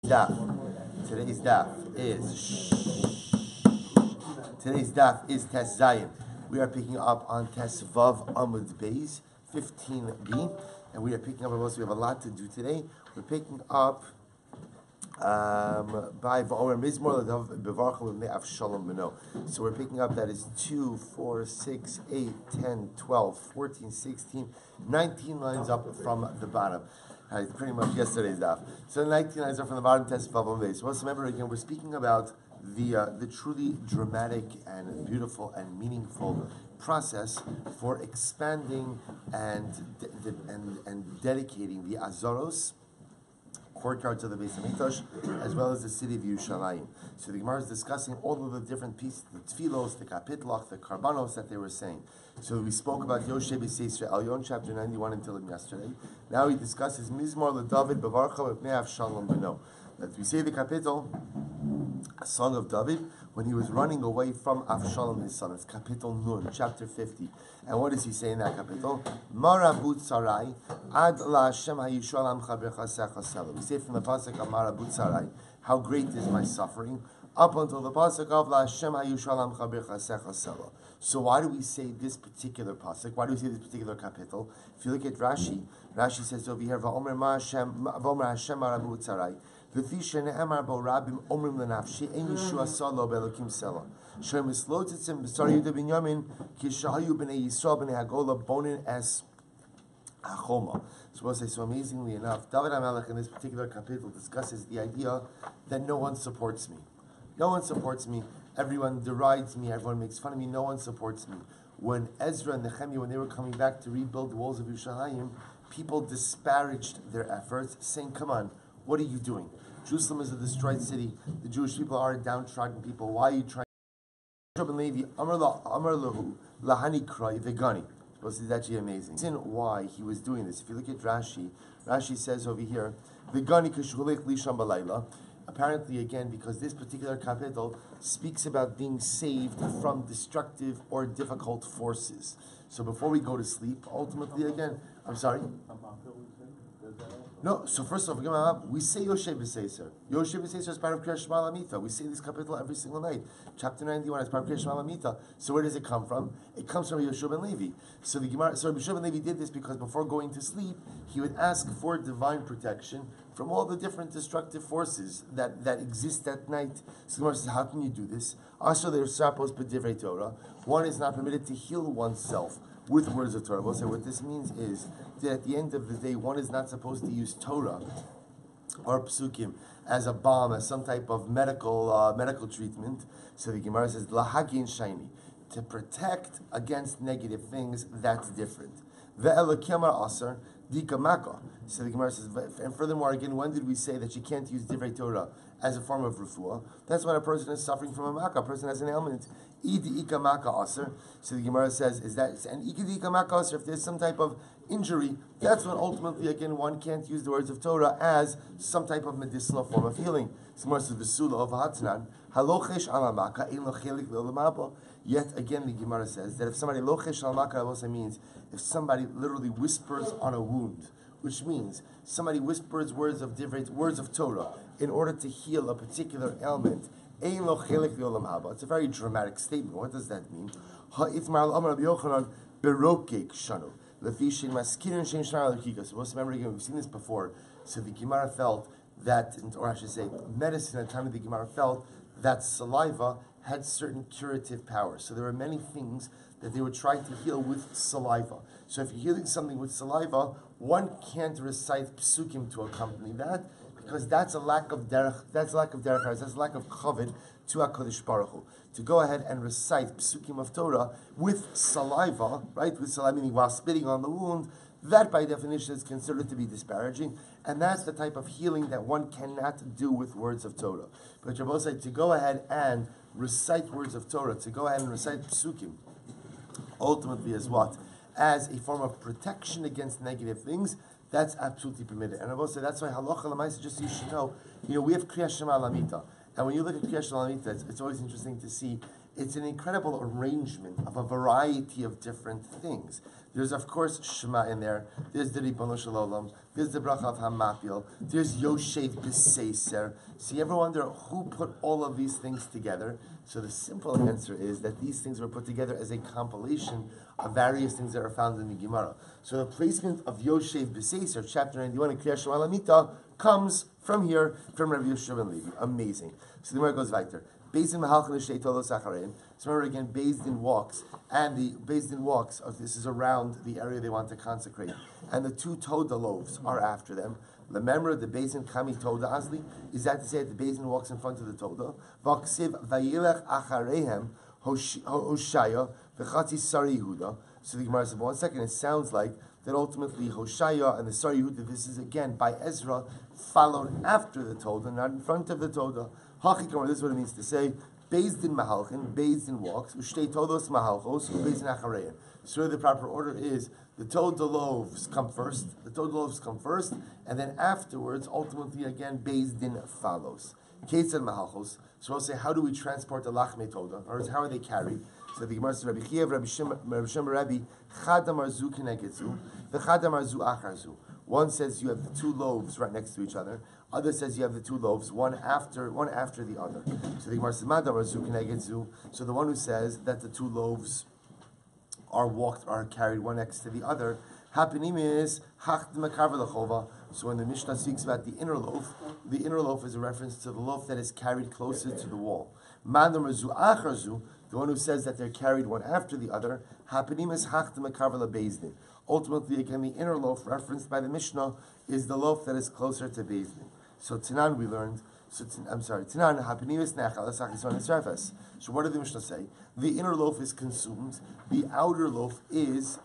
Daf. Today's daf is Tes Zayin. We are picking up on Tes Vav Amud Beis 15b, and we are picking up. We have a lot to do today. We're picking up by Va'omer Mizmor L'Dav Bevarchim L'Nei Avshalom Beno. So we're picking up that is 2, 4, 6, 8, 10, 12, 14, 16, 19 lines up from the bottom. Pretty much yesterday's daf. So 19 lines up from the bottom. Tes Vav Amud Beis. So let's remember again. We're speaking about the truly dramatic and beautiful and meaningful process for expanding and dedicating the Azoros, courtyards of the Beis Hamikdash, as well as the city of Yerushalayim. So the Gemara is discussing all of the different pieces, the tfilos, the kapitlach, the karbanos that they were saying. So we spoke about Yoshe B'Seisra Elyon, chapter 91 until yesterday. Now he discusses Mizmor LeDavid B'Varcha V'Pnei Avshalom Beno. That we say the kapitel, a song of David, when he was running away from Avshalom his son. It's kapitel Nun, chapter 50. And what does he say in that kapitel? Marabut Sarai, Ad La Hashem HaYishol Amcha B'Chasech HaSelo. We say from the pasuk of Marabut Sarai, how great is my suffering, up until the pasuk of La Hashem HaYishol Amcha B'Chasech HaSelo. So why do we say this particular pasuk? Why do we say this particular kapitel? If you look at Rashi, Rashi says over here, Va'omer Hashem Marabut Sarai. So the Gemara say, so amazingly enough, David HaMelech in this particular kapitel discusses the idea that no one supports me. No one supports me. Everyone derides me. Everyone makes fun of me. No one supports me. When Ezra and Nehemiah, when they were coming back to rebuild the walls of Yerushalayim, people disparaged their efforts, saying, "Come on, what are you doing? Jerusalem is a destroyed city. The Jewish people are a downtrodden people. Why are you trying?" This is actually amazing. The reason why he was doing this, if you look at Rashi, Rashi says over here, apparently again, because this particular kapitel speaks about being saved from destructive or difficult forces. So before we go to sleep, ultimately again, I'm sorry? No, so first of all, we say Yoshe B'Seisra. Yoshe B'Seisra is part of Kriyash Shema Lamita. We say this kapitel every single night. Chapter 91 is part of Kriyash Shema Lamita. So where does it come from? It comes from Yeshua ben Levi. So Rabbi Shmuel ben Levi did this because before going to sleep, he would ask for divine protection from all the different destructive forces that exist at night. So the Gemara says, how can you do this? Also, there's sapos b'divrei Torah. One is not permitted to heal oneself with words of Torah. So what this means is that at the end of the day, one is not supposed to use Torah or psukim as a balm, as some type of medical treatment. So the Gemara says, lahagin shiny, to protect against negative things. That's different. Ve'elokemar aser dikamaka. So the Gemara says, and furthermore, again, when did we say that you can't use divrei Torah as a form of refuah? That's when a person is suffering from a makkah. A person has an ailment. Idi ikamaka aser. So the Gemara says, is that and ikadi ikamaka aser? If there's some type of injury, that's when ultimately, again, one can't use the words of Torah as some type of medicinal form of healing. Similar to the Sula of Hatnan, halochesh alamaka ein lochelik le'olamaba. Yet again, the Gemara says that if somebody lochesh alamaka also means if somebody literally whispers on a wound, which means somebody whispers words of Torah in order to heal a particular ailment. It's a very dramatic statement. What does that mean? So remember again, we've seen this before. So the Gemara felt that, or I should say, medicine at the time of the Gemara felt that saliva had certain curative powers. So there were many things that they would try to heal with saliva. So if you're healing something with saliva, one can't recite psukim to accompany that, because that's a lack of derech, that's a lack of kavod to HaKadosh Baruch Hu. To go ahead and recite psukim of Torah with saliva, right, with saliva, meaning while spitting on the wound, that by definition is considered to be disparaging, and that's the type of healing that one cannot do with words of Torah. But Rabbi said to go ahead and recite words of Torah, to go ahead and recite psukim, ultimately as what? As a form of protection against negative things, that's absolutely permitted. And I will say that's why halacha l'maisa, just so you should know, we have Kriyash Shema Lamita. And when you look at Kriyash Shema Lamita, it's always interesting to see it's an incredible arrangement of a variety of different things. There's of course Shema in there. There's the Ribono Shel Olam. There's the Bracha of Hamapil. There's Yoshev B'Seiser. So you ever wonder who put all of these things together? So the simple answer is that these things were put together as a compilation of various things that are found in the Gemara. So the placement of Yoshev B'Seiser, chapter 91 in Kriyas Shema Lamita, comes from here, from Rabbi Shmuel Silber. Amazing. So the Gemara goes weiter. Beis Din Mahalchin L'Shtei Tolos Achareim. So remember again, Beis Din walks, and the Beis Din walks, this is around the area they want to consecrate, and the two Toda loaves are after them. Remember, the Beis Din Kami Toda Asli, is that to say that the Beis Din walks in front of the Toda? V'aksiv Vayilech Achareihem Hoshaya V'chatzi Sari Yehuda. So the Gemara said, 1 second, it sounds like that ultimately Hoshaya and the Sari Yehuda, this is again by Ezra, followed after the Toda, not in front of the Toda. Hachikam, this is what it means to say, Beis Din Mahalchin, Beis Din walks, Ushtei Todos Mahalchos, Beis Din Achareim. So the proper order is the Toda loaves come first, and then afterwards, ultimately again, Beis Din follows. Ketzad Mahalchos. So I'll say, how do we transport the Lachmei Toda? Or how are they carried? So the Gemara says, Rabbi Chiev, Rabbi Shem, Rabbi, Chadam Arzu Kenegedzu, the Chadam Arzu Acharzu. One says you have the two loaves right next to each other. Other says you have the two loaves, one after the other. So the Gemara says, Madam Arzu Kenegedzu. So the one who says that the two loaves are carried one next to the other, happening is Hacht Makaver Lechova. So when the Mishnah speaks about the inner loaf is a reference to the loaf that is carried closer to the wall. Madam Arzu Acharzu. The one who says that they're carried one after the other, happening is Hacht Makaver Beis Din. Ultimately, again, the inner loaf referenced by the Mishnah is the loaf that is closer to Beis Din. So Tanan we learned. Tanan hapenimis nechalas achison esrefes. So what did the Mishnah say? The inner loaf is consumed. The outer loaf is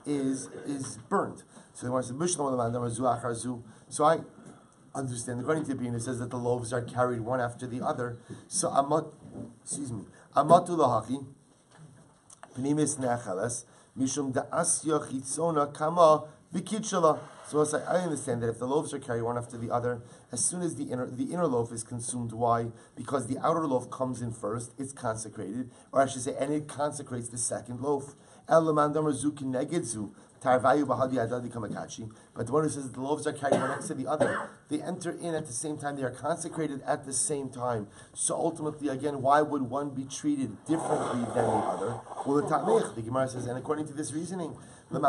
burned. So the Gemara said, Mishnah l'mandam zu achar zu. So I understand. According to Bina, it says that the loaves are carried one after the other. So amatu lahachi penimis nechalas mishum da'asya chitzona kama v'kitshala. So I understand that if the loaves are carried one after the other, as soon as the inner loaf is consumed, why? Because the outer loaf comes in first, it's consecrated, or I should say, and it consecrates the second loaf. But the one who says that the loaves are carried one next to the other, they enter in at the same time, they are consecrated at the same time. So ultimately, again, why would one be treated differently than the other? Well, the Gemara says, and according to this reasoning, and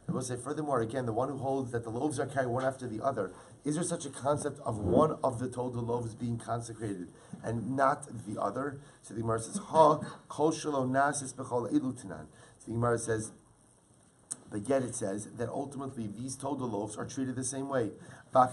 we'll say furthermore, again, the one who holds that the loaves are carried one after the other, is there such a concept of one of the total loaves being consecrated and not the other? So the Gemara says, Ha kol shelo nasis b'chol elu tanan. So the Gemara says, but yet it says that ultimately these total loaves are treated the same way. The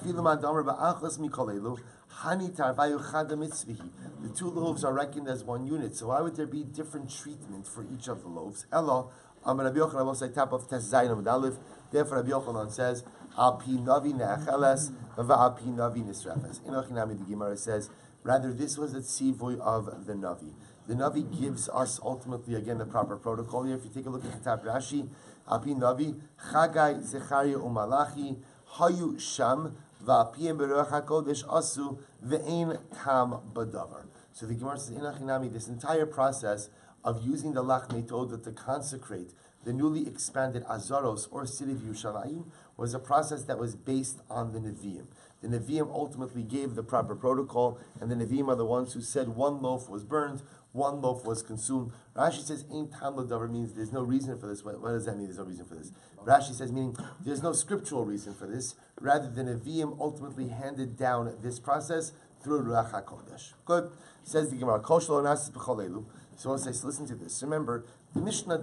two loaves are reckoned as one unit. So why would there be different treatment for each of the loaves? Ella, Rabbi Yochanan will say top of Tes Zayin Amud Aleph. Therefore, Rabbi Yochanan says, Al pi navi ne'acheles, v'al pi navi nisrefes. In Ochinami, the Gemara says, rather, this was the tzivoy of the navi. The navi gives us ultimately again the proper protocol here. If you take a look at the top Rashi, Al pi navi Chagai Zechariah uMalachi hayu sham v'al piyem beruach hakodesh asu ve'ein tam badavar. So the Gemara says in Ochinami, this entire process of using the Lachmei Toda to consecrate the newly expanded Azaros or city of Yerushalayim was a process that was based on the Nevi'im. The Nevi'im ultimately gave the proper protocol, and the Nevi'im are the ones who said one loaf was burned, one loaf was consumed. Rashi says, Ein tam l'davar means there's no reason for this. What does that mean, there's no reason for this? Rashi says, meaning there's no scriptural reason for this. Rather, the Nevi'im ultimately handed down this process through Ruach HaKodesh. Good. Says the Gemara, Kol shelo nasis b'chol elu. So I'll say, so listen to this. Remember, the Mishnah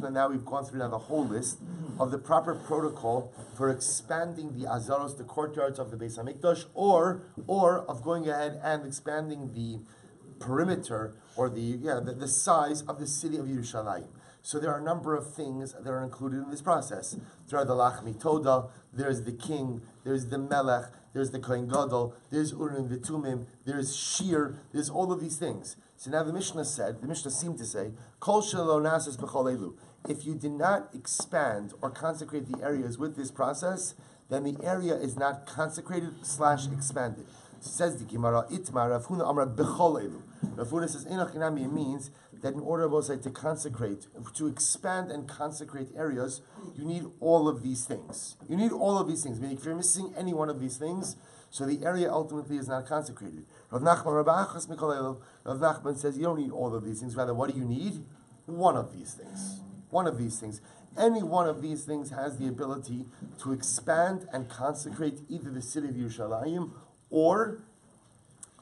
now we've gone through now the whole list of the proper protocol for expanding the Azaros, the courtyards of the Beis HaMikdash, or of going ahead and expanding the perimeter or the size of the city of Yerushalayim. So there are a number of things that are included in this process. There are the Lachmei Toda, there's the king, there's the Melech, there's the Kohen Gadol, there's Urim V'Tumim, there's Shir, there's all of these things. So now the Mishnah seemed to say, Kol shelo nasis b'chol elu. If you did not expand or consecrate the areas with this process, then the area is not consecrated / expanded. Says the Gemara, Itmar Rav Huna Amar Bechol Elu. Rav Huna says, Enoch Inami, it means that in order to consecrate, to expand and consecrate areas, you need all of these things. You need all of these things. Meaning, if you're missing any one of these things, so the area ultimately is not consecrated. Rav Nachman says, you don't need all of these things. Rather, what do you need? One of these things. One of these things. Any one of these things has the ability to expand and consecrate either the city of Yerushalayim or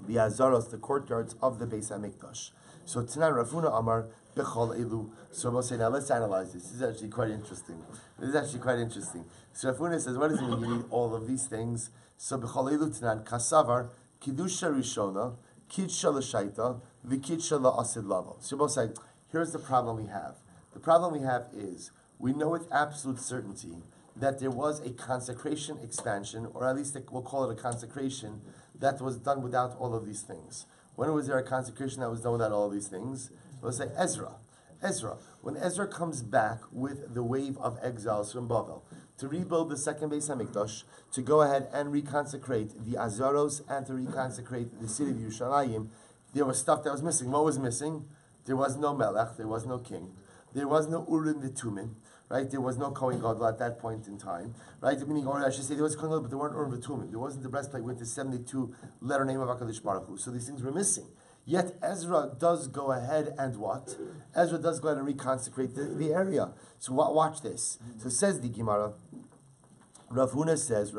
the Azaros, the courtyards of the Beis HaMikdash. So Tanan Rav Huna Amar Bechol Elu. So we'll say, now let's analyze this. This is actually quite interesting. So Rav Huna says, what does it mean you need all of these things? So Bechol Elu Tanan Kasavar Kiddusha Rishona Kidsha L'Shaita V'Kidsha La'asid Lavo. So we'll say, here's the problem we have. The problem we have is we know with absolute certainty that there was a consecration expansion, or at least we'll call it a consecration, that was done without all of these things. When was there a consecration that was done without all of these things? We'll say Ezra. When Ezra comes back with the wave of exiles from Bavel to rebuild the second Beis HaMikdash, to go ahead and reconsecrate the Azaros and to reconsecrate the city of Yerushalayim, there was stuff that was missing. What was missing? There was no Melech, there was no king. There was no Urim V'Tumim, right? There was no Kohen Gadol at that point in time, right? Meaning, or I should say, there was Kohen Gadol, but there weren't Urim V'Tumim. There wasn't the breastplate with the 72-letter name of HaKadosh Baruch Hu. So these things were missing. Yet Ezra does go ahead and what? Ezra does go ahead and reconsecrate the area. So watch this. So says the Gemara, Rav Huna says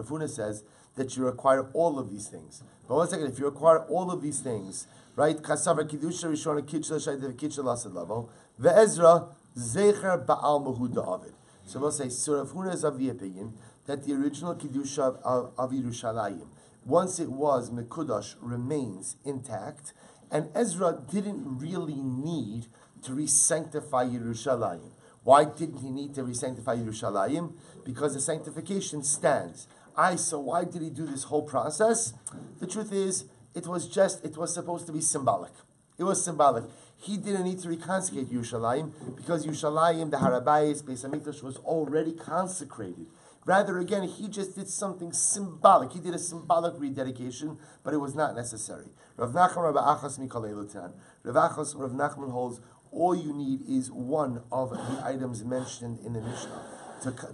that you require all of these things. But one second, if you require all of these things, right? Kasavar Kiddusha Rishona Kidsha L'Shaita V'Kidsha L'Asad Lavo Ve'ezra Zecher Ba'al Mahu Da'avid. So we'll say, so Rav Huna is of the opinion that the original Kiddusha of Yerushalayim, once it was Mekudash, remains intact, and Ezra didn't really need to re-sanctify Yerushalayim. Why didn't he need to re-sanctify Yerushalayim? Because the sanctification stands. So why did he do this whole process? The truth is, it was supposed to be symbolic. It was symbolic. He didn't need to reconsecrate Yerushalayim because Yerushalayim, the Harabayis, Beis HaMikdash, was already consecrated. Rather, again, he just did something symbolic. He did a symbolic rededication, but it was not necessary. Rav Nachman holds all you need is one of the items mentioned in the Mishnah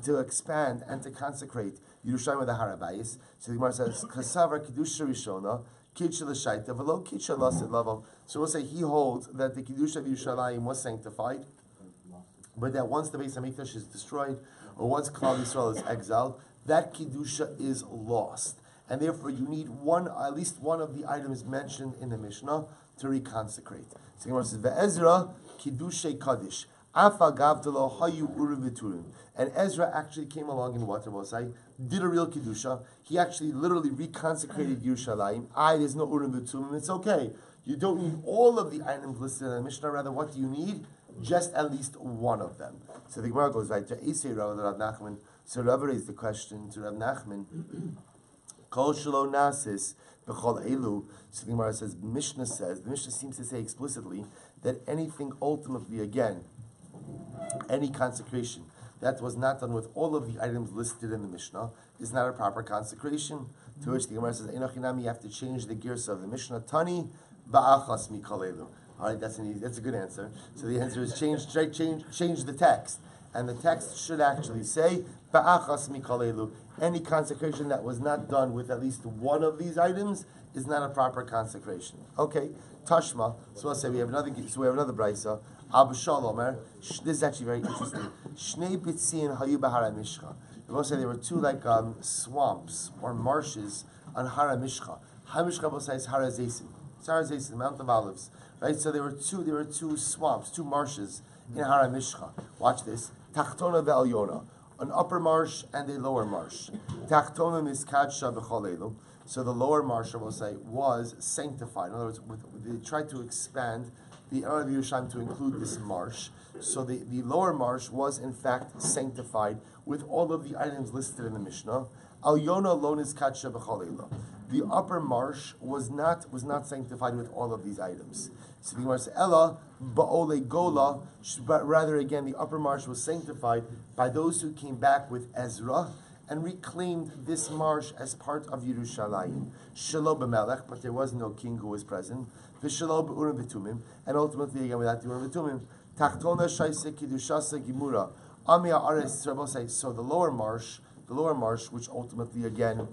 to expand and to consecrate Yerushalayim with the Harabayis. So the Gemara says, Kasavar Kiddusha Rishona, Kidsha L'Shaita, V'lo Kidsha L'Asad Lavo. So we'll say he holds that the Kiddusha of Yerushalayim was sanctified, but that once the Beis HaMikdash is destroyed, or once Klal Yisrael is exiled, that Kiddusha is lost. And therefore you need at least one of the items mentioned in the Mishnah to reconsecrate. So the Gemara says, Ve'ezra Kiddushay Kaddish. Afa Gavdalo Hayu Urim V'Turim. And Ezra actually came along in what we'll say, did a real Kiddusha. He actually literally reconsecrated Yerushalayim. There's no Urim V'Turim. It's okay. You don't need all of the items listed in the Mishnah. Rather, what do you need? Just at least one of them. So the Gemara goes right to Esei Rav Nachman. So Rav raised the question to Rav Nachman. Kol shelo nasis b'chol elu. So the Gemara says, the Mishnah seems to say explicitly that anything ultimately, again, any consecration that was not done with all of the items listed in the Mishnah is not a proper consecration. To which the Gemara says, Enochinami, you have to change the gears of the Mishnah. Tani ba'achas mikol elu. All right, that's a good answer. So the answer is change the text. And the text should actually say, Ba'achas mikol elu. Any consecration that was not done with at least one of these items is not a proper consecration. Okay, Tashma. So we'll say we have another brisa. Abu Shalomer. This is actually very interesting. Shnei Bitzin Hayu Bahara Mishcha. We'll say there were two swamps or marshes on Hara Mishcha. Hara Mishcha we'll say is Hara Zaysim. It's Hara Zaysim, Mount of Olives. Right, so there were two swamps, two marshes in Hara Mishcha. Watch this. Tachtona ve'alyona, an upper marsh and a lower marsh. Tachtona miskadsha b'chol elu. So the lower marsh, I will say, was sanctified. In other words, they tried to expand the area of Yerushalayim to include this marsh. So the lower marsh was in fact sanctified with all of the items listed in the Mishnah. Alyona alone is kadsha b'chol elu. The upper marsh was not sanctified with all of these items. So the Gemara says, Ella ba'ole gola, but rather again the upper marsh was sanctified by those who came back with Ezra, and reclaimed this marsh as part of Yerushalayim. Shelo b'melech, but there was no king who was present. V'shelo b'urim v'tumim, and ultimately again without the urim v'tumim. Tachtona shaise kiddushasa gimura. Ami ha'aretz, so the lower marsh, which ultimately again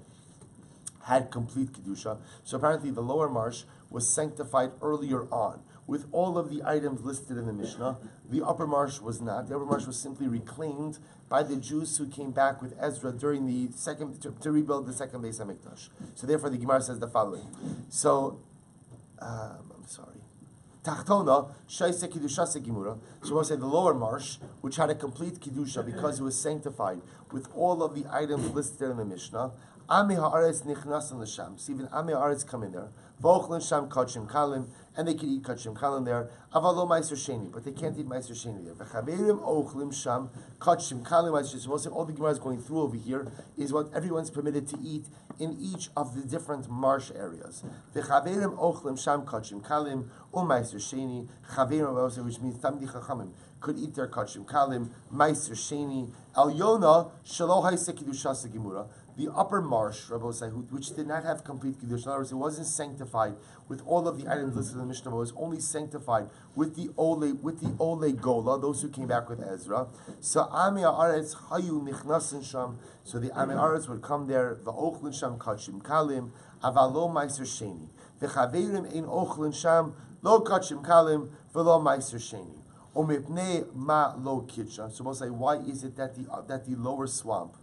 had complete kedusha. So apparently the lower marsh was sanctified earlier on with all of the items listed in the Mishnah. The upper marsh was not. The upper marsh was simply reclaimed by the Jews who came back with Ezra during the second to rebuild the second Beis Hamikdash. So therefore the Gemara says the following. So I'm sorry. Tachtona shaise kidushase gimura. So we'll say the lower marsh, which had a complete kedusha because it was sanctified with all of the items listed in the Mishnah. Ami haaretz nichnasan l'sham. So even Ami haaretz come in there. V'ochlin sham kachim kalim, and they can eat kachim kalim there. Avalo meiser sheni, but they can't eat meiser sheni there. V'chaverim ochlim sham kachim kalim meiser sheni. So all the Gemara is going through over here is what everyone's permitted to eat in each of the different marsh areas. V'chaverim ochlim sham kachim kalim meiser sheni. Chaverim, which means tamdi chachamim, could eat their kachim kalim meiser sheni. El Yona shelo haise kidushas gemura. The upper marsh, Rabbi say, which did not have complete kedusha, in other words, it wasn't sanctified with all of the items listed in the Mishnah, but was only sanctified with the ole gola, those who came back with Ezra. So Ami Haaretz hayu nichnasin sham. So the Ami Haaretz would come there. The ochlin sham kachim kalim avalo meiser sheni. The chaverim ein ochlin sham lo kachim kalim velo meiser sheni. Omipnei ma lo kitcha. So we'll say, why is it that the lower swamp?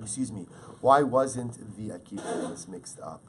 Excuse me. Why wasn't the I keep getting this mixed up?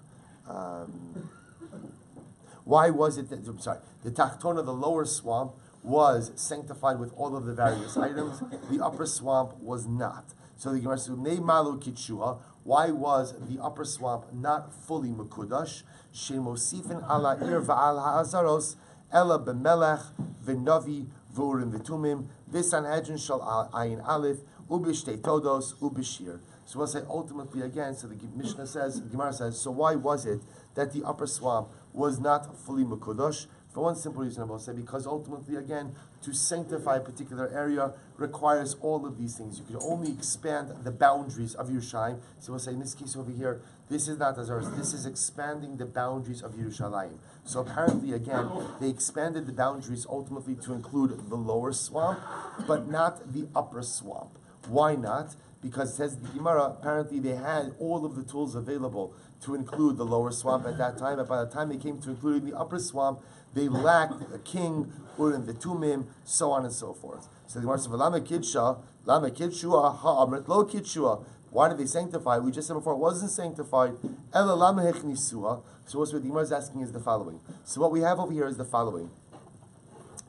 Why was it that the tachtona, the lower swamp, was sanctified with all of the various items? The upper swamp was not. So the Gemara says, "Nei malu kitshua." Why was the upper swamp not fully mekudash? Shemosifin ala ir va'al ha'azaros ela b'melech v'navi v'urim v'tumim v'sanhedrin shal ayin aleph ubishtei todos ubishir. So we'll say ultimately again. So the Mishnah says, the Gemara says, so why was it that the upper swamp was not fully mekudash? For one simple reason, I will say, because ultimately again, to sanctify a particular area requires all of these things. You can only expand the boundaries of Yerushalayim. So we'll say in this case over here, this is not as ours. This is expanding the boundaries of Yerushalayim. So apparently again, they expanded the boundaries ultimately to include the lower swamp, but not the upper swamp. Why not? Because it says the Gemara, apparently they had all of the tools available to include the lower swamp at that time, but by the time they came to including the upper swamp, they lacked a king, urim v'tumim, so on and so forth. So the Gemara says, "Lama kidshua ha'amrit lo kidshua." Why did they sanctify? We just said before it wasn't sanctified. Ela lama hechnisuha. So what the Gemara is asking is the following. So what we have over here is the following.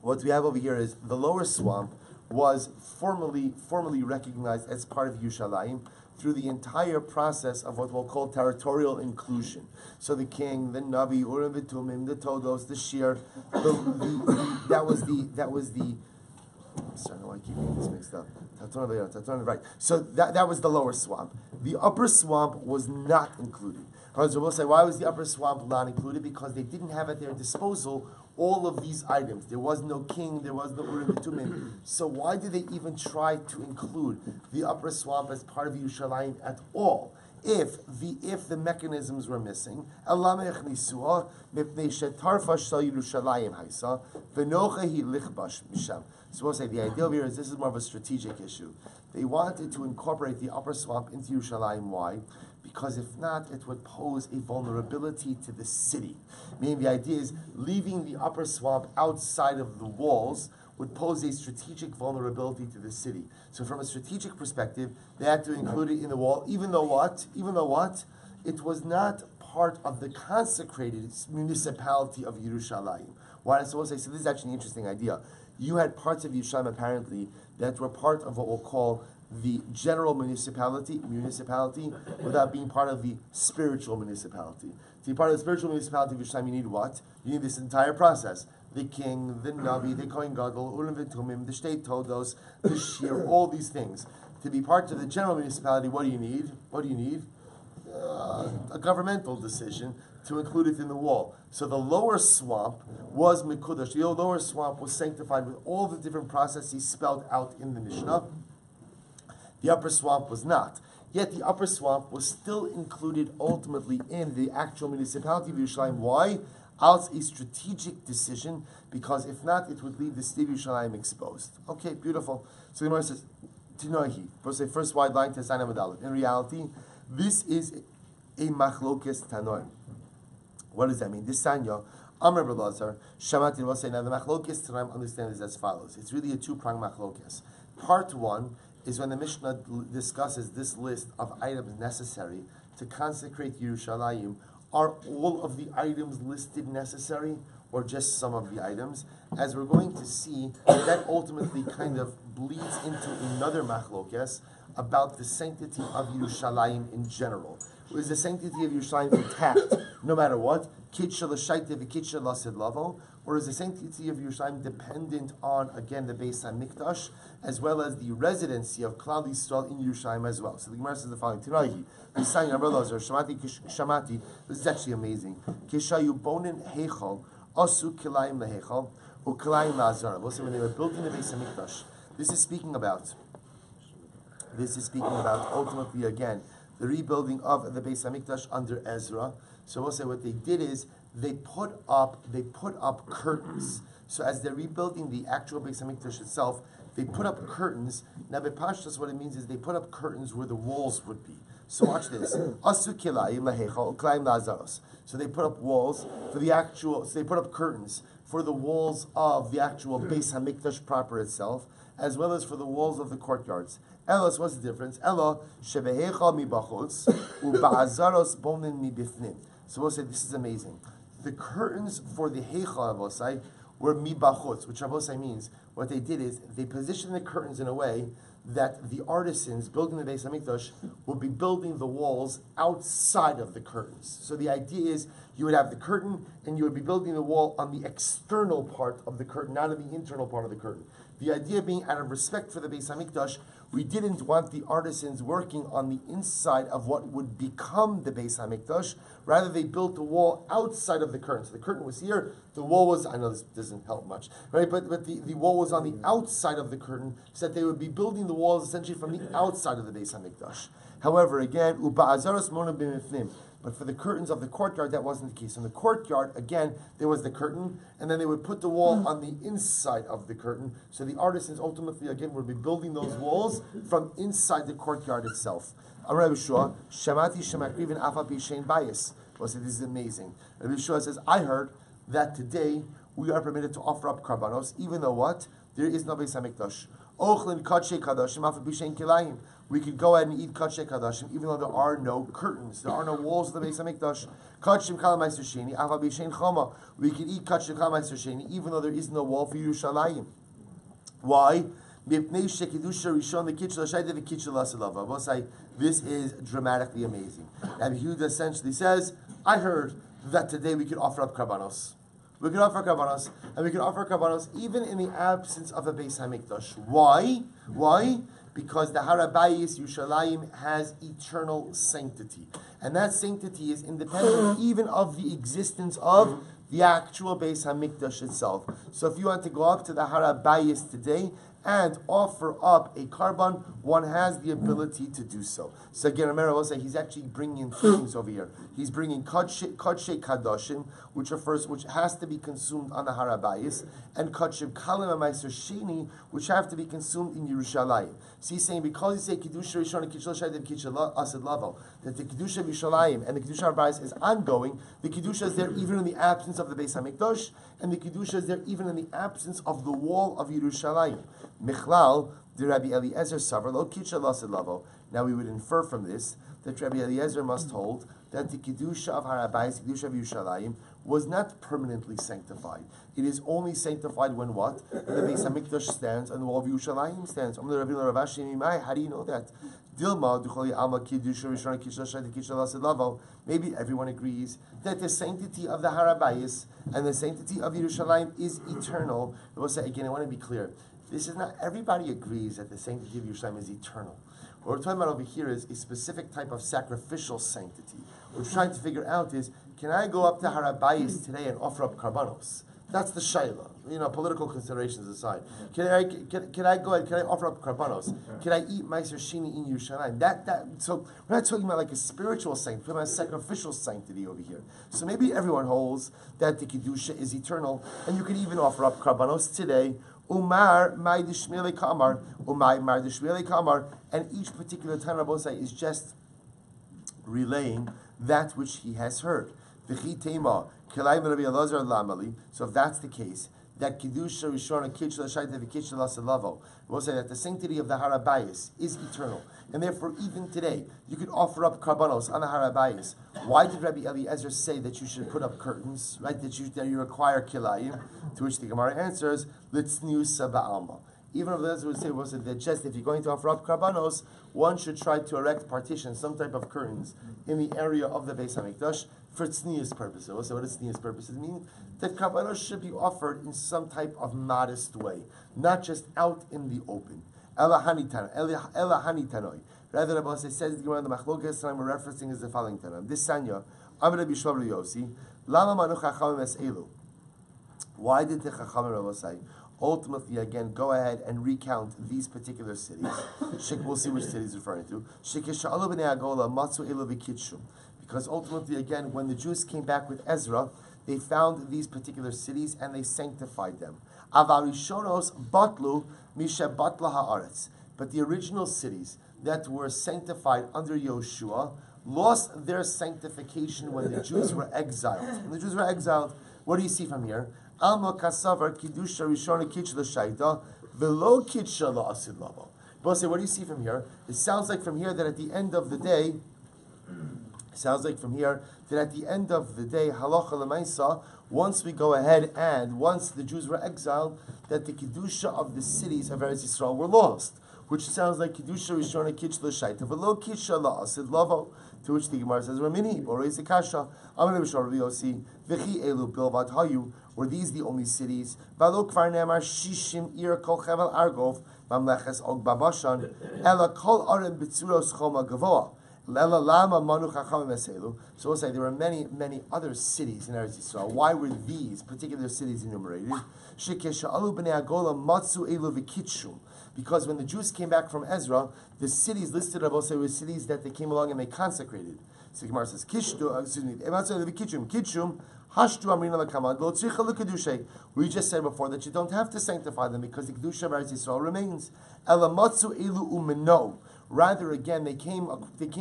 What we have over here is the lower swamp was formally recognized as part of Yerushalayim through the entire process of what we'll call territorial inclusion. So the king, the Navi, Urim v'Tumim, the Todos, the Shir, that was the. Sorry, I keep getting this mixed up. Right. So that was the lower swamp. The upper swamp was not included. So we'll say, why was the upper swamp not included? Because they didn't have at their disposal all of these items. There was no king, there was no Urim v'Tumim. So why did they even try to include the upper swamp as part of Yerushalayim at all? If the mechanisms were missing, so we'll say the idea here is this is more of a strategic issue. They wanted to incorporate the upper swamp into Yerushalayim. Why? Because if not, it would pose a vulnerability to the city. Meaning the idea is leaving the upper swamp outside of the walls would pose a strategic vulnerability to the city. So from a strategic perspective, they had to include it in the wall, even though what? It was not part of the consecrated municipality of Yerushalayim. Why? So this is actually an interesting idea. You had parts of Yerushalayim apparently that were part of what we'll call the general municipality without being part of the spiritual municipality. To be part of the spiritual municipality of Yerushalayim, you need what? You need this entire process. The king, the Navi, the Kohen Gadol, Urim v'Tumim, the Shtei Todos, the Shir, all these things. To be part of the general municipality, what do you need? A governmental decision to include it in the wall. So the lower swamp was Mekudash. The lower swamp was sanctified with all the different processes spelled out in the Mishnah. The upper swamp was not. Yet the upper swamp was still included ultimately in the actual municipality of Yerushalayim. Why? As a strategic decision, because if not, it would leave the city of Yerushalayim exposed. Okay, beautiful. So the Gemara says, Tinohi, first wide line, Tesana Medalef. In reality, this is a machlokes tanoim. What does that mean? This Sanya, Amr Belazar, Shamati will say, now the machlokes tanoim understand this as follows. It's really a two-pronged machlokes. Part one is when the Mishnah discusses this list of items necessary to consecrate Yerushalayim. Are all of the items listed necessary, or just some of the items? As we're going to see, that ultimately kind of bleeds into another machlokes about the sanctity of Yerushalayim in general. Is the sanctity of Yerushalayim intact, no matter what? Or is the sanctity of Yerushalayim dependent on, again, the Beis HaMikdash, as well as the residency of Klal Yisrael in Yerushalayim as well? So the Gemara says the following: Tirahi, Shamati. This is actually amazing. Kishayubonin heichal asu kilayim leheichal ukilayim laazar. Also, when they were building the Beis HaMikdash, this is speaking about ultimately again the rebuilding of the Beis HaMikdash under Ezra. So we'll say what they did is they put up curtains. So as they're rebuilding the actual Beis HaMikdash itself, they put up curtains. Now Bepashtas, what it means is they put up curtains where the walls would be. So watch this. Asu kilayim laheichal ukilayim laazaros. So they put up walls for the actual. So they put up curtains for the walls of the actual Beis HaMikdash proper itself, as well as for the walls of the courtyards. Elos, what's the difference? Elo shebeheichal mibachutz uba'azaros bonin mibifnim. So we'll say this is amazing. The curtains for the heichal avosai were mibachutz, which avosai means what they did is they positioned the curtains in a way that the artisans building the Beis HaMikdash would be building the walls outside of the curtains. So the idea is you would have the curtain and you would be building the wall on the external part of the curtain, not on the internal part of the curtain. The idea being, out of respect for the Beis HaMikdash, we didn't want the artisans working on the inside of what would become the Beis HaMikdash. Rather, they built the wall outside of the curtain. So the curtain was here, the wall was, I know this doesn't help much, right? But the wall was on the outside of the curtain, so that they would be building the walls essentially from the outside of the Beis HaMikdash. However, again, uba'azaros mona b'mifnim. But for the curtains of the courtyard, that wasn't the case. In the courtyard, again, there was the curtain, and then they would put the wall on the inside of the curtain. So the artisans ultimately, again, would be building those walls from inside the courtyard itself. Rabbi Shua, Shamati Shemakriv Afa Bishain Bias. Well, so this is amazing. Rabbi Shua says, I heard that today we are permitted to offer up karbanos, even though what? There is no Beis HaMikdash. Ochlin Kadshe Kadashim Afa Bishain Kilayim. We could go ahead and eat Kadshe Kadashim, even though there are no curtains, there are no walls of the Beis HaMikdash. Kadshim Kalamaiser Sheni, Afa Bishain Choma. We could eat Kadshim Kalamaiser Sheni, even though there is no wall for Yerushalayim. Why? This is dramatically amazing. And Yehuda essentially says, I heard that today we could offer up karbanos. We could offer karbanos, and we could offer karbanos even in the absence of a Beis HaMikdash. Why? Why? Because the Har HaBayis Yerushalayim has eternal sanctity. And that sanctity is independent even of the existence of the actual Beis HaMikdash itself. So if you want to go up to the Har HaBayis today and offer up a karban, one has the ability to do so. So again, Amir will say he's actually bringing things over here. He's bringing kadshe kadashim, which has to be consumed on the Har HaBayis, and kadshe kalim ma'aser sheni, which have to be consumed in Yerushalayim. So he's saying because he say kedusha rishon and kedusha shayim kedusha asid lavo, that the kedusha of Yerushalayim and the kedusha Har HaBayis is ongoing. The kedusha is there even in the absence of the Beis HaMikdash, and the kedusha is there even in the absence of the wall of Yerushalayim. Michlal, the Rabbi Eliezer Savar, lo kitcha lasid lavo. Now we would infer from this that Rabbi Eliezer must hold that the kedusha of Har HaBayis, kedusha of Yerushalayim, was not permanently sanctified. It is only sanctified when what? The Beis HaMikdash stands and the wall of Yerushalayim stands. How do you know that? Maybe everyone agrees that the sanctity of the Har HaBayis and the sanctity of Yerushalayim is eternal. I will say again, I want to be clear. This is not, everybody agrees that the sanctity of Yerushalayim is eternal. What we're talking about over here is a specific type of sacrificial sanctity. What we're trying to figure out is, can I go up to Har HaBayis today and offer up karbanos? That's the shayla. Political considerations aside. Can I go ahead? Can I offer up karbanos? Can I eat meiser sheni in Yerushalayim? So we're not talking about like a spiritual sanctity, we're talking about a sacrificial sanctity over here. So maybe everyone holds that the kedusha is eternal, and you can even offer up karbanos today. Umar mai dishmele kamar, umay mar dishmele kamar, and each particular time Rabbosai is just relaying that which he has heard. So if that's the case, that kedusha rishona kitchla shaita v'kitchla lasalavo, we'll say that the sanctity of the harabayis is eternal, and therefore even today you could offer up karbanos on the harabayis. Why did Rabbi Eliezer say that you should put up curtains, right? That you require kilayim? To which the Gemara answers litzniusa ba'alma. Even if those would say that just if you're going to offer up karbanos, one should try to erect partitions, some type of curtains in the area of the Beis Hamikdash for tznius purposes. So what does tznius purposes mean? That karbanos should be offered in some type of modest way, not just out in the open. Ela hanitanoi. Rather, Rabbi says the Gemara in the Machlokas that I'm referencing is the following tanam. This sanya, Rabbi Shmuel Silber, Lama manu chachamim es elu. Why did the chachamim Rabbi say ultimately again go ahead and recount these particular cities? We'll see which cities referring to. Because ultimately again, when the Jews came back with Ezra, they found these particular cities and they sanctified them. But the original cities that were sanctified under Yoshua lost their sanctification when the Jews were exiled. When the Jews were exiled, what do you see from here? Alma kasavar kidusha rishona kitchla shaita velo kitcha la'asid lavo. But say, what do you see from here? It sounds like from here that at the end of the day, halacha l'maisa, once we go ahead and once the Jews were exiled, that the kedusha of the cities of Eretz Yisrael were lost, which sounds like kedusha rishona kitchla shaita velo kitcha la'asid lavo. To which the Gemara says, Ramini, or is the Kasha, Amr Bishar Yosi, Vichi Elu Bilvat Hayu, were these the only cities? Valo Kvar Nemar Shishim Ir Kol Chevel Argov, Mamleches Og Babashan, Ela Kol Arim Bitzuros Choma Gavoa, Ela Lama Manu Chacham Meselu. So we'll say there were many, many other cities in Eretz Yisrael. Why were these particular cities enumerated? Shekesha Alu Bnei Agola Matzu Elu Vikitshum. Because when the Jews came back from Ezra, the cities listed above were cities that they came along and they consecrated. So Gemara says, Kitchum, Hashtu Amrina Lakamad, Lo Tzricha L'Kedushay. We just said before that you don't have to sanctify them because the Kedusha of Eretz Yisrael remains. Elamatzu Elu Umeno. Rather, again, they came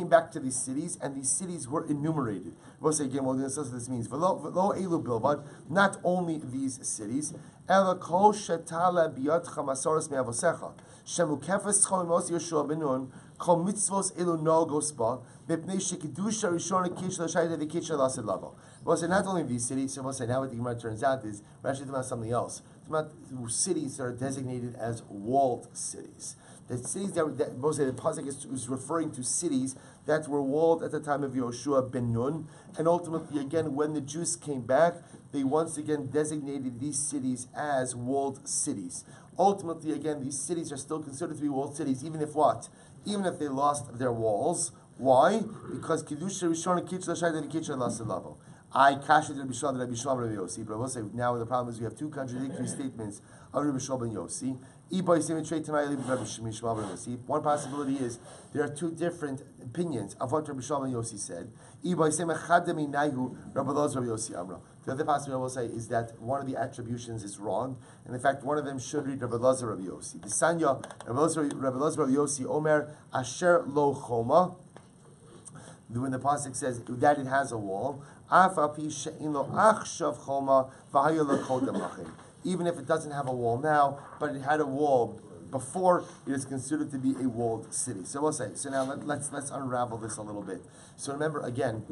back to these cities, and these cities were enumerated. We'll say again, this means Velo Elu Bilvad, not only these cities. Ela Kol Shetala Biyatcha Masoros Me'avosecha. Shemukefes Cholmos Yeshua Benun. Kol Mitzvos Elu Nogos Ba. Bepnei Shekidusha Rishona Kish L'Shayda V'Kish L'Asid Lavo. We'll say not only these cities. So we'll say now what the Gemara turns out is we're actually talking about something else. It's about cities that are designated as walled cities. The cities that the pasuk is referring to cities that were walled at the time of Yoshua ben Nun, and ultimately again when the Jews came back, they once again designated these cities as walled cities. Ultimately again, these cities are still considered to be walled cities, even if what? Even if they lost their walls. Why? Because Kedusha Rishon Kitchla Shayda Kitchla Lasalavo. I kashed Rabbi Shmuel Rabbi Yossi, but I will say now the problem is we have two contradictory statements of Rabbi Shmuel ben Yossi. One possibility is there are two different opinions of what Rabbi Shmuel ben Yossi said. The other possibility I will say is that one of the attributions is wrong, and in fact one of them should read Rabbi Lazar Rabbi Yossi. The Sanya Rabbi Lazar Rabbi Yossi Omer Asher Lo Choma. When the pasuk says that it has a wall, even if it doesn't have a wall now, but it had a wall before, it is considered to be a walled city. So we'll say. So now let's unravel this a little bit. So remember again.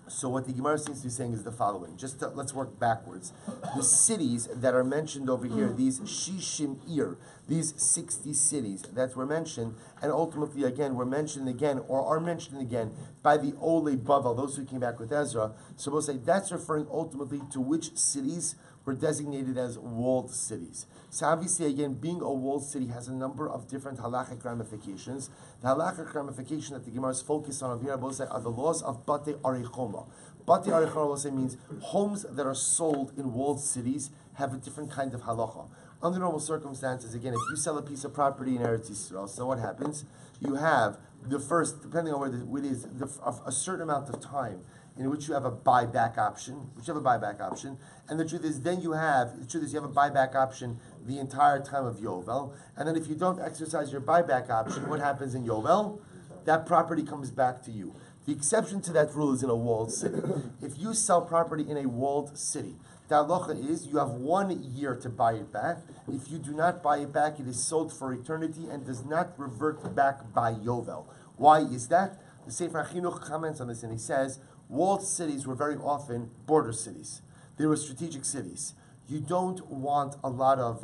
So what the Gemara seems to be saying is the following. Let's work backwards. The cities that are mentioned over here, these Shishim Ir, these 60 cities that were mentioned, and ultimately again were mentioned again, or are mentioned again by the Ole Bavel, those who came back with Ezra. So we'll say that's referring ultimately to which cities? were designated as walled cities. So obviously, again, being a walled city has a number of different halachic ramifications. The halachic ramification that the Gemara is focused on here are the laws of Bate Arichoma. Bate Arichoma means homes that are sold in walled cities have a different kind of halacha. Under normal circumstances, again, if you sell a piece of property in Eretz Yisrael, so what happens? You have the first, depending on where it is, a certain amount of time in which you have a buyback option, and the truth is you have a buyback option the entire time of Yovel, and then if you don't exercise your buyback option, what happens in Yovel? That property comes back to you. The exception to that rule is in a walled city. If you sell property in a walled city, the halacha is you have 1 year to buy it back. If you do not buy it back, it is sold for eternity and does not revert back by Yovel. Why is that? The Sefer HaChinuch comments on this and he says, walled cities were very often border cities. They were strategic cities. You don't want a lot of,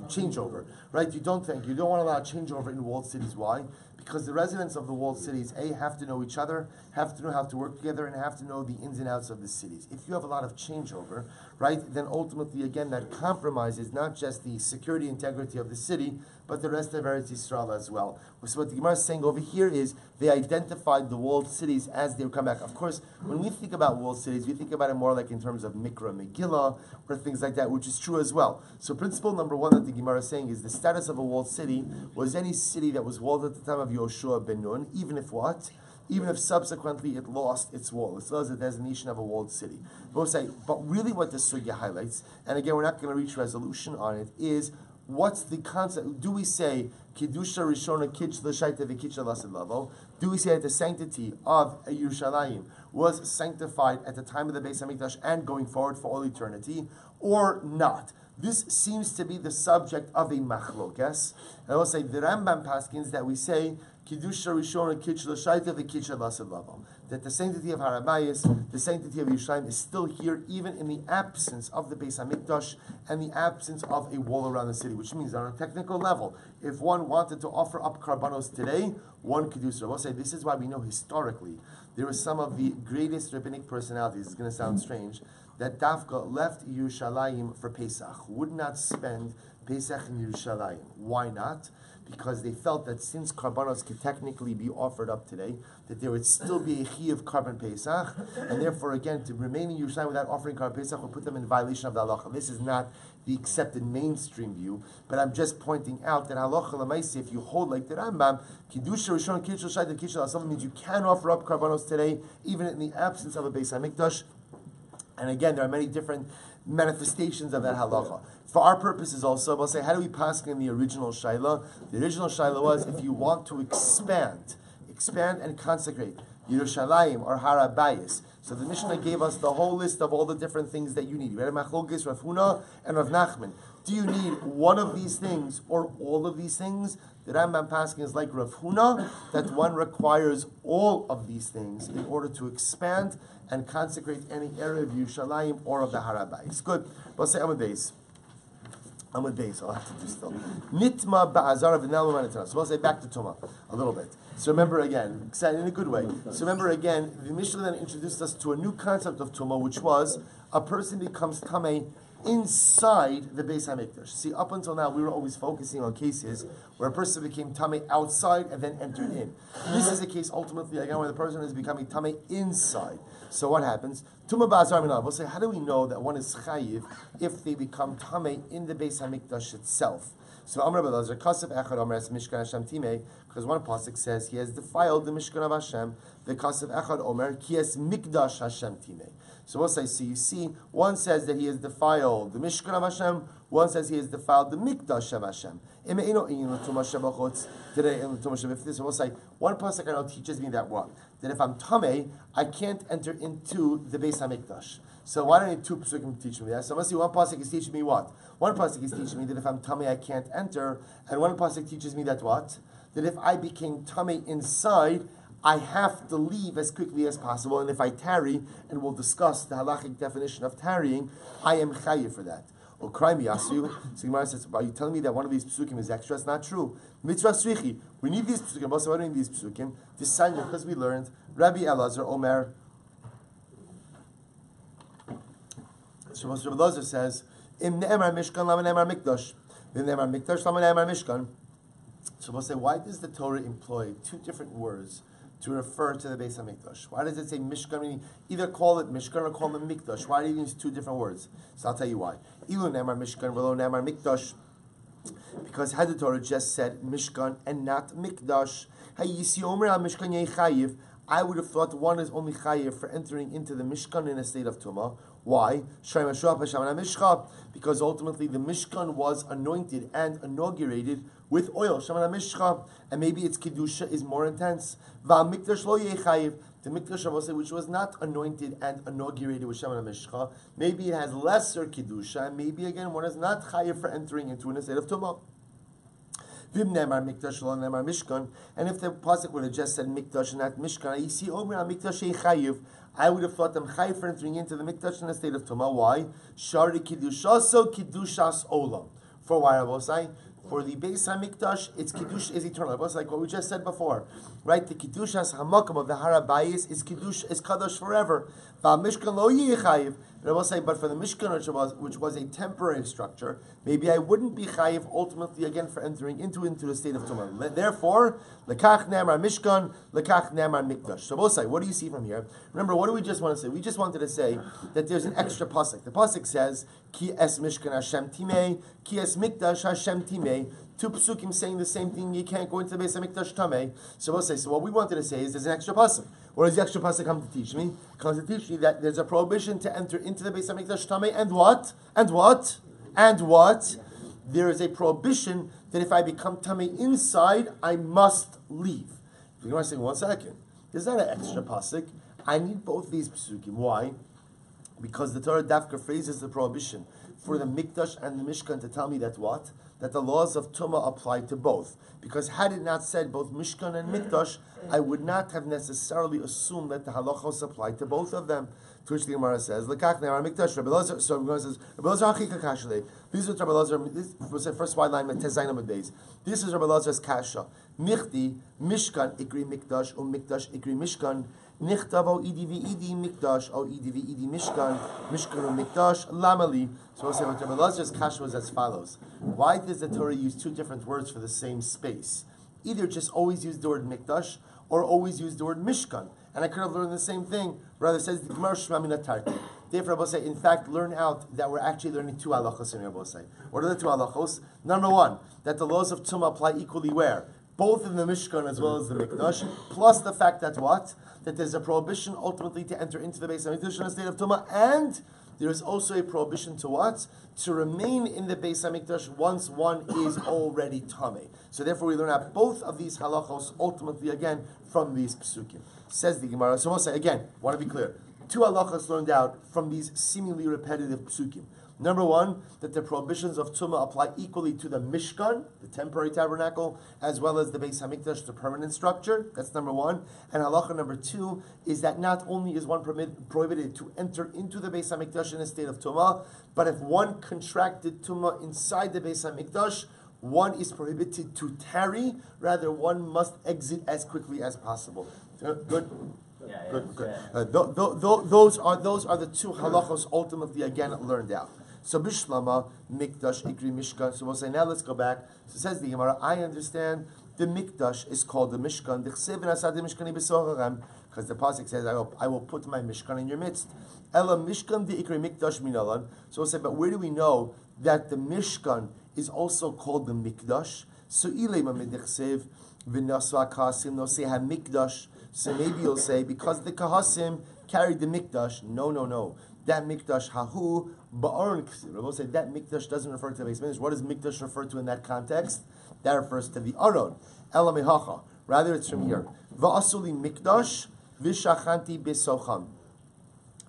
changeover, right? You don't want a lot of changeover in walled cities. Why? Because the residents of the walled cities, have to know each other, have to know how to work together, and have to know the ins and outs of the cities. If you have a lot of changeover, right, then ultimately, again, that compromises not just the security integrity of the city, but the rest of Eretz Yisrael as well. So what the Gemara is saying over here is they identified the walled cities as they would come back. Of course, when we think about walled cities, we think about it more like in terms of Mikra, Megillah, or things like that, which is true as well. So principle number one that the Gemara is saying is the status of a walled city was any city that was walled at the time of Yoshua ben Nun, even if subsequently it lost its wall. It still has a designation of a walled city. But really what the sugya highlights, and again we're not going to reach resolution on it, is what's the concept? Do we say Kiddusha Rishona Kitch L'Shaita V'Kitcha Lasid Lavo? Do we say that the sanctity of Yerushalayim was sanctified at the time of the Beis Hamikdash and going forward for all eternity, or not? This seems to be the subject of a machlokes. And I will say the Rambam paskins that we say Kiddusha Rishona Kitch L'Shaita V'Kitcha Lasid Lavo, that the sanctity of Harabayis, the sanctity of Yerushalayim is still here even in the absence of the Beis Hamikdash and the absence of a wall around the city, which means on a technical level, if one wanted to offer up karbanos today, one could do so. I will say this is why we know historically there were some of the greatest rabbinic personalities, it's going to sound strange, that Dafka left Yerushalayim for Pesach, would not spend Pesach in Yerushalayim. Why not? Because they felt that since karbanos could technically be offered up today, that there would still be a chi of karban Pesach, and therefore, again, to remain in Yerushalayim without offering karban Pesach would put them in violation of the halacha. This is not the accepted mainstream view, but I'm just pointing out that halacha l'maisi, if you hold like the Rambam, Kiddusha Rishon Kitch L'Shaita Kitch L'Asam means you can offer up karbanos today, even in the absence of a Beis Hamikdash. And again, there are many different manifestations of that halacha. For our purposes also, we'll say, how do we pass in the original shaila? The original shaila was, if you want to expand and consecrate Yerushalayim or Harabayis. So the Mishnah gave us the whole list of all the different things that you need. We had Machlokes, Rav Huna, and Rav Nachman. Do you need one of these things or all of these things? The Rambam Paskin is like Rav Huna, that one requires all of these things in order to expand and consecrate any area of Yerushalayim or of the Harabayis. Good. We'll say Amud Beis. I'll have to do still. Nitma ba'azara v'nelma manitana. So we'll say back to Tumah a little bit. So remember again, in a good way. So remember again, the Mishnah then introduced us to a new concept of Tumah, which was a person becomes Tameh inside the Beis HaMikdash. See, up until now, we were always focusing on cases where a person became Tameh outside and then entered in. This is a case, ultimately, again, where the person is becoming Tameh inside. So what happens? Tumah ba'azar minah. We'll say, how do we know that one is chayiv if they become Tameh in the Beis HaMikdash itself? So Amr Belazar, Kasav Echad Omer Es Mishkan Hashem Timei, because one pasuk says he has defiled the Mishkan of Hashem. The Kasav Echad Omer Ki Es Mikdash Hashem Timei. So we'll say, so you see, one says that he has defiled the Mishkan of Hashem, one says he has defiled the Mikdash of Hashem. So we'll say, one pasuk I know teaches me that what? That if I'm Tameh, I can't enter into the Beis HaMikdash. So why don't you two pasukim teach me that? So I must see one pasuk is teaching me what? One pasuk is teaching me that if I'm Tameh, I can't enter, and one pasuk teaches me that what? That if I became Tameh inside, I have to leave as quickly as possible, and if I tarry, and we'll discuss the halachic definition of tarrying, I am chayiv for that. Or crime yasu. So Gemara says, are you telling me that one of these psukim is extra? It's not true. Mitzvah srichi. We need these psukim. Also, why do we need these psukim? This sign because we learned Rabbi Elazar Omer. So Rabbi Elazar says, Im ne'emar mishkan lama ne'emar mikdash. Im ne'emar mikdash lama ne'emar mishkan. So we'll say, why does the Torah employ two different words to refer to the Beis HaMikdash? Why does it say Mishkan, meaning either call it Mishkan or call it Mikdash? Why do you use two different words? So I'll tell you why. Ilu ne'emar Mishkan v'lo ne'emar Mikdash. Because had the Torah just said Mishkan and not Mikdash, I would have thought one is only chayiv for entering into the Mishkan in a state of Tumah. Why? Because ultimately the Mishkan was anointed and inaugurated with oil. And maybe its Kedusha is more intense. The Mikdash, which was not anointed and inaugurated with Shemen HaMishcha, maybe it has lesser Kedusha, and maybe again one is not chayiv for entering into a state of Tumah. And if the pasuk would have just said Mikdash and not Mishkan, I would have thought them chayiv for entering into the Mikdash in a state of Tumah. Why? Shari Kedusha, so Kedushas Olam. For why, Rabosai? For the Beis HaMikdash, its Kiddush is eternal. It's like what we just said before, right? The Kiddushas HaMakom of the Har HaBayis is Kiddush, is Kadosh forever. Mishkan lo yichayiv. And I will say, but for the Mishkan, which was a temporary structure, maybe I wouldn't be chayiv ultimately again for entering into the state of Tumah. Therefore, lekach ne'emar Mishkan, lekach ne'emar Mikdash. So both say, what do you see from here? Remember, what do we just want to say? We just wanted to say that there's an extra pasuk. The pasuk says, Ki es Mishkan Hashem Timei, Ki es Mikdash Hashem Timei. Two psukim saying the same thing. You can't go into the Beis HaMikdash Tamei. So we'll say. So what we wanted to say is there's an extra pasuk. What does the extra pasuk come to teach me? It comes to teach me that there's a prohibition to enter into the Beis HaMikdash Tamei, and what? And what? And what? There is a prohibition that if I become Tamei inside, I must leave. You're going to say, 1 second. There's not an extra pasuk. I need both these psukim. Why? Because the Torah Dafka phrases the prohibition for the Mikdash and the Mishkan to tell me that what? That the laws of Tumah apply to both. Because had it not said both Mishkan and Mikdash, I would not have necessarily assumed that the halachos apply to both of them. To which the Gemara says, Lekach ne'emar Mikdash, Rabbi Elazar, so Gemara says, Rabbi Elazar hachika kashle. This is Rabbi Elazar, this was the first wide line, Tezainam days. This is Rabbi Elazar's kasha. Michti, Mishkan, ikri Mikdash, Mikdash, ikri Mishkan, Nichtav o idi v'idi Mikdash, o idi v'idi Mishkan, Mishkan o Mikdash, Lamali. So we'll say what Rabbi Elazar's kasha was as follows. Why does the Torah use two different words for the same space? Either just always use the word Mikdash, or always use the word Mishkan. And I could have learned the same thing. Rather, it says the Gemara Shema Mina Tarki. Therefore, Rabbi say, in fact, learn out that we're actually learning two halachos in Rabbi say. What are the two halachos? Number one, that the laws of Tumah apply equally where? Both in the Mishkan as well as the Mikdash. Plus the fact that what? That there's a prohibition ultimately to enter into the Beis HaMikdash in a state of Tumah, and there is also a prohibition to what? To remain in the Beis HaMikdash once one is already Tamei. So therefore we learn out both of these halachos ultimately again from these psukim. Says the Gemara. So we'll say again, want to be clear. Two halachos learned out from these seemingly repetitive psukim. Number one, that the prohibitions of Tumah apply equally to the Mishkan, the temporary tabernacle, as well as the Beis HaMikdash, the permanent structure. That's number one. And halacha number two is that not only is one prohibited to enter into the Beis HaMikdash in a state of Tumah, but if one contracted Tumah inside the Beis HaMikdash, one is prohibited to tarry. Rather, one must exit as quickly as possible. Good? Yeah, good. yeah. Those are the two halachos ultimately again learned out. So Bishlama, Mikdash, Ikri, Mishkan. So we'll say, now let's go back. So says the Gemara, I understand the Mikdash is called the Mishkan. Because the pasuk says, I will put my Mishkan in your midst. Ela Mishkan the Ikri Mikdash minalan. So we'll say, but where do we know that the Mishkan is also called the Mikdash? So Ilema Midichsev, Vinasva Kasim, no say Mikdash. So maybe you'll say, because the Kahasim carried the Mikdash. No. That Mikdash hahu ba'aron ksiv. We'll say that Mikdash doesn't refer to the Beis Mikdash. What does Mikdash refer to in that context? That refers to the Aron. Ela mehacha. Rather, it's from here. Va'asuli Mikdash v'shachanti b'socham.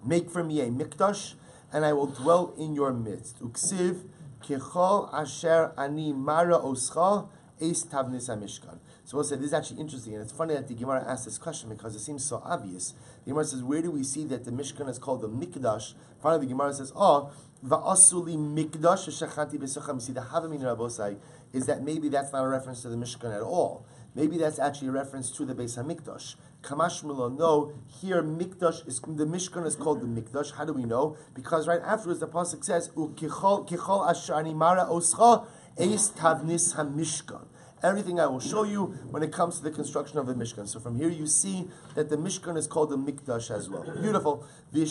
Make for me a Mikdash, and I will dwell in your midst. Uksiv kechol asher ani mara oscha eis tavnis hamishkan. So we'll say this is actually interesting, and it's funny that the Gemara asked this question because it seems so obvious. The Gemara says, where do we see that the Mishkan is called the Mikdash? Finally, the Gemara says, va'asuli Mikdash shachanti b'socham. See, the Havamin Rabosai is that maybe that's not a reference to the Mishkan at all. Maybe that's actually a reference to the Beis HaMikdash. Kamash Milo, no. Here, Mikdash is the Mishkan is called the Mikdash. How do we know? Because right afterwards the pasuk says, "Ukichol asher ani mara oscha eis tavnis hamishkan." Everything I will show you when it comes to the construction of the Mishkan. So from here you see that the Mishkan is called the Mikdash as well. Beautiful. So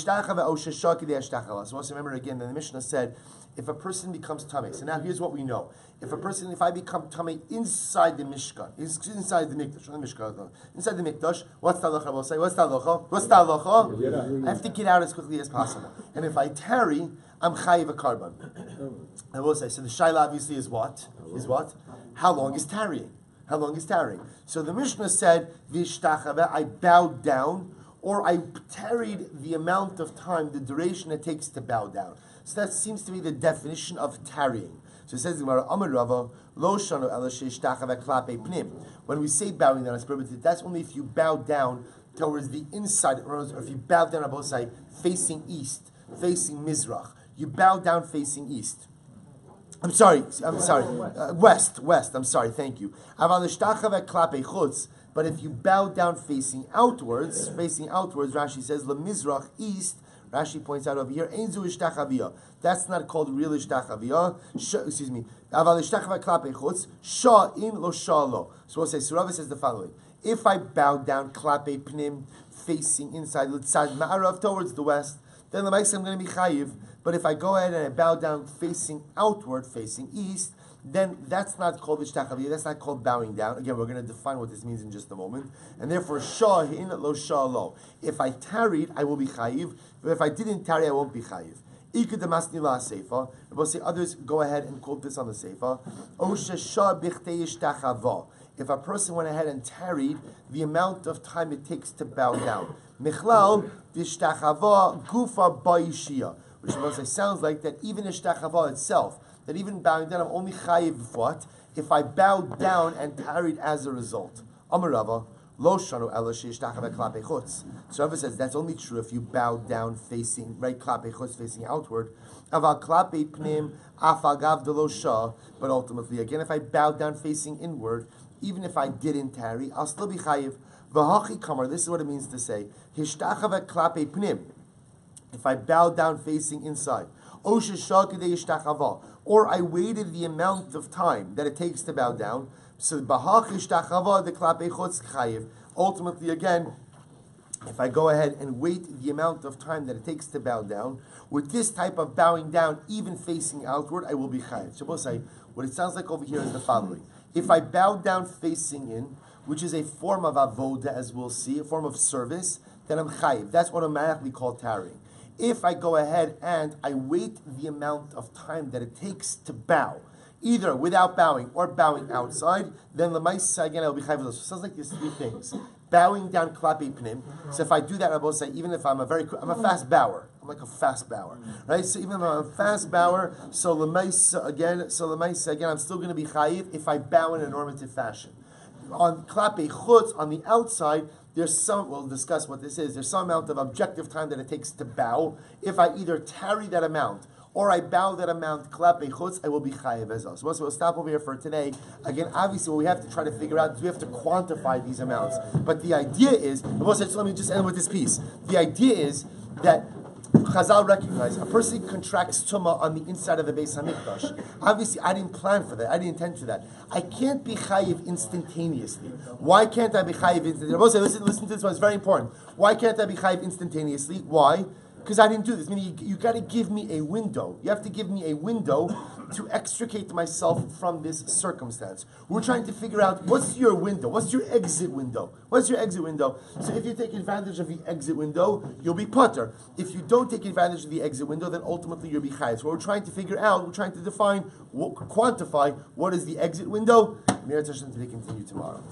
also remember again that the Mishnah said, if a person becomes tamei. So now here's what we know. If I become tamei inside the Mishkan, inside the Mikdash, inside the Mikdash, what's the halacha? We'll say, what's the halacha? I have to get out as quickly as possible. And if I tarry, I'm chayiv a karban. I will say, so the shaila obviously is what? How long is tarrying? How long is tarrying? So the Mishnah said, I bowed down, or I tarried the amount of time, the duration it takes to bow down. So that seems to be the definition of tarrying. So it says, when we say bowing down, that's only if you bow down towards the inside, or if you bow down on both sides, facing east, facing Mizrach. You bow down facing east. West, I'm sorry, thank you. But if you bow down facing outwards, Rashi says, Lemizrach, east, Rashi points out over here, Einzu ishtachaviyah. That's not called real ishtachaviyah. Excuse me. Aval ishtachavah klape chutz, shah in lo shah lo. So we'll say, Surava says the following. If I bow down klape pnim, facing inside, l'tzad ma'arav, towards the west, then the I'm going to be chayiv. But if I go ahead and I bow down facing outward, facing east, then that's not called ishtachaviyah. That's not called bowing down. Again, we're going to define what this means in just a moment. And therefore, shah in lo shah lo. If I tarried, I will be chayiv. But if I didn't tarry, I won't be chayiv. Ikud demasni la seifa. We'll say others go ahead and quote this on the seifa. Oshe shah bichtei ishtachava. If a person went ahead and tarried the amount of time it takes to bow down. Michlal dishtachava gufa ba'ishiyah. Which sounds like that even ishtachava itself, that even bowing down, I'm only chayiv what? If I bowed down and tarried as a result. Amarava, lo shanu ela sheishtachava klape chutz. So Rava says that's only true if you bow down facing, right, klape chutz, facing outward. Aval klape pnim afagav de lo shah. But ultimately, again, if I bow down facing inward, even if I didn't tarry, I'll still be chayiv. V'hachi kamar, this is what it means to say, hishtachava klape pnim. If I bow down facing inside, or I waited the amount of time that it takes to bow down, so ultimately again, if I go ahead and wait the amount of time that it takes to bow down, with this type of bowing down, even facing outward, I will be chayiv. So we'll say, what it sounds like over here is the following. If I bow down facing in, which is a form of avoda, as we'll see, a form of service, then I'm chayiv. That's automatically called tarrying. If I go ahead and I wait the amount of time that it takes to bow, either without bowing or bowing outside, then l'maisa again I will be chayiv. So it sounds like there's three things: bowing down klapi pnim. So if I do that, I will say even if I'm a fast bower, I'm like a fast bower, right? So even if I'm a fast bower, so l'maisa again, I'm still going to be chayiv if I bow in a normative fashion. On klapi chutz, on the outside, there's some, we'll discuss what this is, there's some amount of objective time that it takes to bow. If I either tarry that amount or I bow that amount, klape chutz, I will be chayiv as well. So we'll stop over here for today. Again, obviously what we have to try to figure out is we have to quantify these amounts. But the idea is, let me just end with this piece. The idea is that Chazal recognize a person contracts tumah on the inside of the Beis Hamikdash. Obviously, I didn't plan for that. I didn't intend for that. I can't be chayiv instantaneously. Why can't I be chayiv instantaneously? Listen to this one. It's very important. Why can't I be chayiv instantaneously? Why? Because I didn't do this. Meaning, you got to give me a window. You have to give me a window to extricate myself from this circumstance. We're trying to figure out what's your window. What's your exit window? What's your exit window? So if you take advantage of the exit window, you'll be putter. If you don't take advantage of the exit window, then ultimately you'll be chayiv. So what we're trying to figure out, we're trying to define, quantify what is the exit window. Mir Hashem to be continued tomorrow.